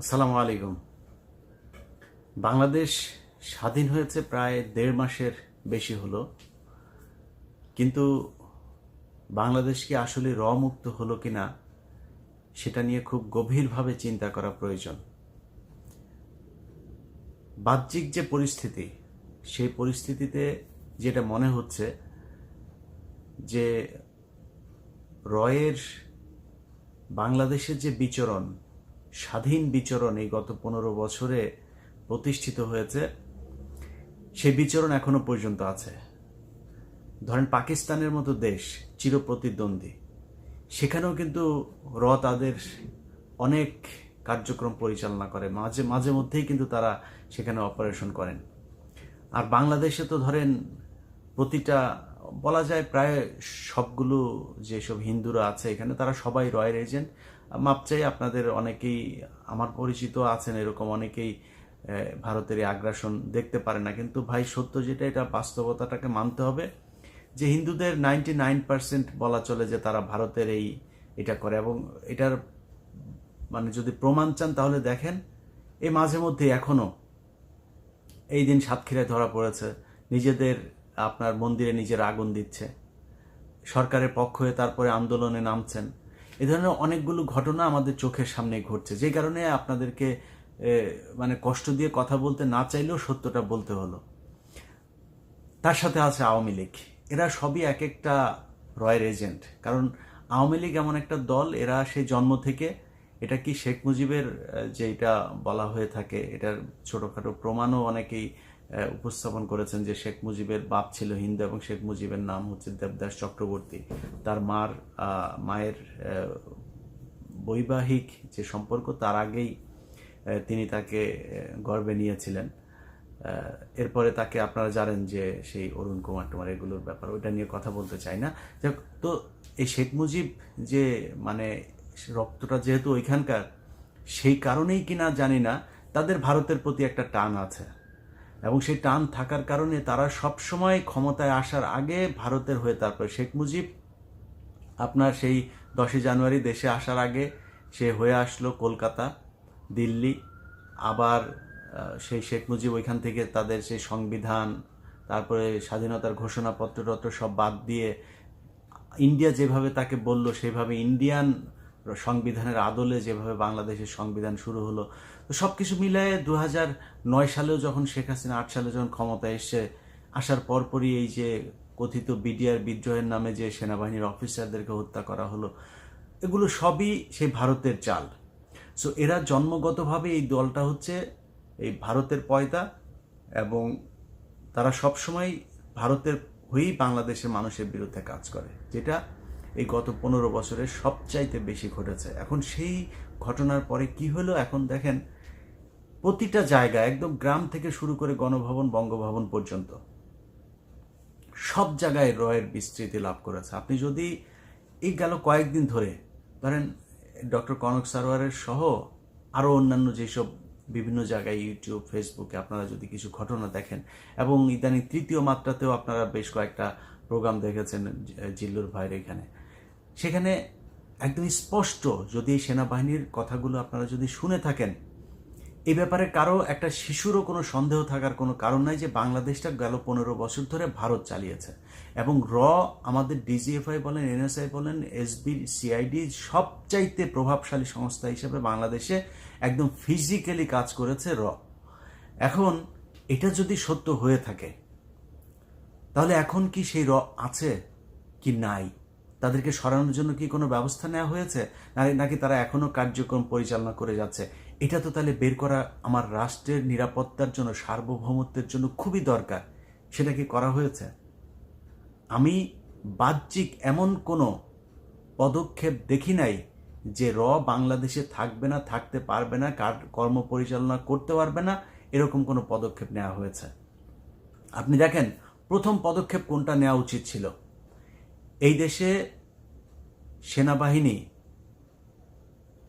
আসসালামু আলাইকুম। বাংলাদেশ স্বাধীন হয়েছে প্রায় ১.৫ মাসের বেশি হলো, কিন্তু বাংলাদেশ কি আসলে মুক্ত হলো কিনা সেটা নিয়ে খুব গভীরভাবে চিন্তা করা প্রয়োজন। বাহ্যিক যে পরিস্থিতি, সেই পরিস্থিতিতে যেটা মনে হচ্ছে যে রয়ের বাংলাদেশের যে বিচরণ, স্বাধীন বিচরণ এই গত ১৫ বছরে প্রতিষ্ঠিত হয়েছে, সেই বিচরণ এখনো পর্যন্ত আছে। ধরেন পাকিস্তানের মতো দেশ, চিরপ্রতিদ্বন্দ্বী, সেখানেও কিন্তু তাদের অনেক কার্যক্রম পরিচালনা করে, মাঝে মাঝে মধ্যেই কিন্তু তারা সেখানে অপারেশন করেন। আর বাংলাদেশে তো ধরেন প্রতিটা, বলা যায় প্রায় সবগুলো যেসব হিন্দুরা আছে এখানে, তারা সবাই রয়ের এজেন্ট। মাপ চাই, আপনাদের অনেকেই, আমার পরিচিত আছেন এরকম অনেকেই ভারতের এই আগ্রাসন দেখতে পারে না, কিন্তু ভাই সত্য যেটা, এটা বাস্তবতাটাকে মানতে হবে যে হিন্দুদের 99% বলা চলে যে তারা ভারতের এটা করে। এবং এটার মানে যদি প্রমাণ চান তাহলে দেখেন, এই মাঝে মধ্যে এখনো এই দিন সাতক্ষীরায় ধরা পড়েছে, নিজেদের আপনার মন্দিরে নিজের আগুন দিচ্ছে, সরকারের পক্ষ হয়ে তারপরে আন্দোলনে নামছেন। এ ধরনের অনেকগুলো ঘটনা আমাদের চোখের সামনে ঘটছে, যে কারণে আপনাদেরকে মানে কষ্ট দিয়ে কথা বলতে না চাইলেও সত্যটা বলতে হলো। তার সাথে আছে আওয়ামী লীগ, এরা সবই এক একটা রয়ের এজেন্ট। কারণ আওয়ামী লীগ এমন একটা দল, এরা সেই জন্ম থেকে, এটা কি শেখ মুজিবের যে এটা বলা হয়ে থাকে, এটার ছোটোখাটো প্রমাণও অনেকেই উপস্থাপন করেছেন যে শেখ মুজিবের বাপ ছিল হিন্দু এবং শেখ মুজিবের নাম হচ্ছে দেবদাস চক্রবর্তী। তার মায়ের বৈবাহিক যে সম্পর্ক, তার আগেই তিনি তাকে গর্ভে নিয়েছিলেন। এরপরে তাকে আপনারা জানেন যে সেই অরুণ কুমার টুমার, এগুলোর ব্যাপার, ওইটা নিয়ে কথা বলতে চাই না। তো এই শেখ মুজিব যে মানে রক্তটা যেহেতু ওইখানকার, সেই কারণেই কিনা জানি না তাদের ভারতের প্রতি একটা টান আছে, এবং সেই টান থাকার কারণে তারা সবসময় ক্ষমতায় আসার আগে ভারতের হয়ে, তারপরে শেখ মুজিব আপনার সেই 10 জানুয়ারি দেশে আসার আগে সে হয়ে আসলো কলকাতা, দিল্লি। আবার সেই শেখ মুজিব ওইখান থেকে তাদের সেই সংবিধান, তারপরে স্বাধীনতার ঘোষণাপত্র সব বাদ দিয়ে ইন্ডিয়া যেভাবে তাকে বলল সেভাবে ইন্ডিয়ান সংবিধানের আদলে যেভাবে বাংলাদেশের সংবিধান শুরু হলো। তো সব কিছু মিলায়ে 2009 সালেও যখন শেখ হাসিনা 8 সালে যখন ক্ষমতায় এসে, আসার পরপরই এই যে কথিত বিডিআর বিদ্রোহের নামে যে সেনাবাহিনীর অফিসারদেরকে হত্যা করা হলো, এগুলো সবই সেই ভারতের চাল। সো এরা জন্মগতভাবে, এই দলটা হচ্ছে এই ভারতের পয়দা, এবং তারা সবসময় ভারতের হয়েই বাংলাদেশের মানুষের বিরুদ্ধে কাজ করে, যেটা এই গত 15 বছরের সবচাইতে বেশি ঘটেছে। এখন সেই ঘটনার পরে কি হলো, এখন দেখেন প্রতিটা জায়গায়, একদম গ্রাম থেকে শুরু করে গণভবন, বঙ্গভবন পর্যন্ত সব জায়গায় রয়ের বিস্তৃতি লাভ করেছে। আপনি যদি এই গেল কয়েকদিন ধরে ধরেন ডক্টর কনক সারোয়ারের সহ আরও অন্যান্য যেসব বিভিন্ন জায়গায় ইউটিউব, ফেসবুকে আপনারা যদি কিছু ঘটনা দেখেন, এবং ইদানিং তৃতীয় মাত্রাতেও আপনারা বেশ কয়েকটা প্রোগ্রাম দেখেছেন জিল্লুর ভাইয়ের এখানে, সেখানে একদম স্পষ্ট, যদি এই সেনাবাহিনীর কথাগুলো আপনারা যদি শুনে থাকেন, এই ব্যাপারে কারো একটা শিশুরও কোনো সন্দেহ থাকার কোনো কারণ নাই যে বাংলাদেশটা গেল 15 বছর ধরে ভারত চালিয়েছে। এবং আমাদের ডিজিএফআই বলেন, এনএসআই বলেন, এসবি, সিআইডি সবচাইতে প্রভাবশালী সংস্থা হিসেবে বাংলাদেশে একদম ফিজিক্যালি কাজ করেছে এখন এটা যদি সত্য হয়ে থাকে, তাহলে এখন কি সেই আছে কি নাই? তাদেরকে সরানোর জন্য কি কোনো ব্যবস্থা নেওয়া হয়েছে, নাকি তারা এখনো কার্যক্রম পরিচালনা করে যাচ্ছে? এটা তো তাহলে বের করা আমার রাষ্ট্রের নিরাপত্তার জন্য, সার্বভৌমত্বের জন্য খুবই দরকার। সেটা কি করা হয়েছে? আমি বাহ্যিক এমন কোনো পদক্ষেপ দেখি নাই যে বাংলাদেশে থাকবে না, থাকতে পারবে না, কর্ম পরিচালনা করতে পারবে না, এরকম কোনো পদক্ষেপ নেওয়া হয়েছে। আপনি দেখেন প্রথম পদক্ষেপ কোনটা নেওয়া উচিত ছিল। এই দেশে সেনাবাহিনী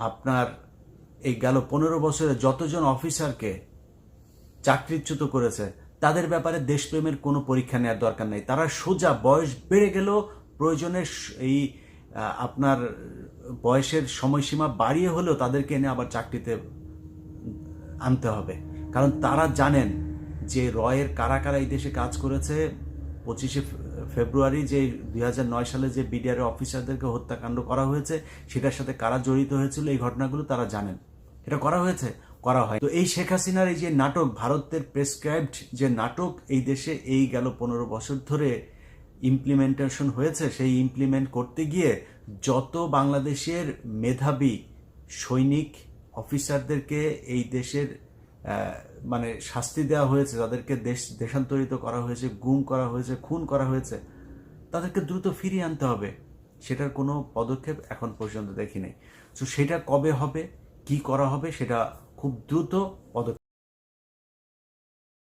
আপনার এই গেল 15 বছরে যতজন অফিসারকে চাকরিচ্যুত করেছে, তাদের ব্যাপারে দেশপ্রেমের কোনো পরীক্ষা নেওয়ার দরকার নেই। তারা সোজা বয়স বেড়ে গেলেও প্রয়োজনের এই আপনার বয়সের সময়সীমা বাড়িয়ে হলেও তাদেরকে এনে আবার চাকরিতে আনতে হবে, কারণ তারা জানেন যে রয়ের কারা কারা এই দেশে কাজ করেছে। 25শে ফেব্রুয়ারি যে 2009 সালে যে বিডিআর অফিসারদেরকে হত্যাকাণ্ড করা হয়েছে, সেটার সাথে কারা জড়িত হয়েছিল এই ঘটনাগুলো তারা জানেন। এটা করা হয়েছে, করা হয়। তো এই শেখ হাসিনার এই যে নাটক, ভারতের প্রেসক্রাইবড যে নাটক এই দেশে এই গেল 15 বছর ধরে ইমপ্লিমেন্টেশন হয়েছে, সেই ইমপ্লিমেন্ট করতে গিয়ে যত বাংলাদেশের মেধাবী সৈনিক অফিসারদেরকে এই দেশের মানে শাস্তি দেওয়া হয়েছে, তাদেরকে দেশান্তরিত করা হয়েছে, গুম করা হয়েছে, খুন করা হয়েছে, তাদেরকে দ্রুত ফিরিয়ে আনতে হবে। সেটার কোনো পদক্ষেপ এখন পর্যন্ত দেখি নাই। তো সেটা কবে হবে, কি করা হবে, সেটা খুব দ্রুত পদক্ষেপ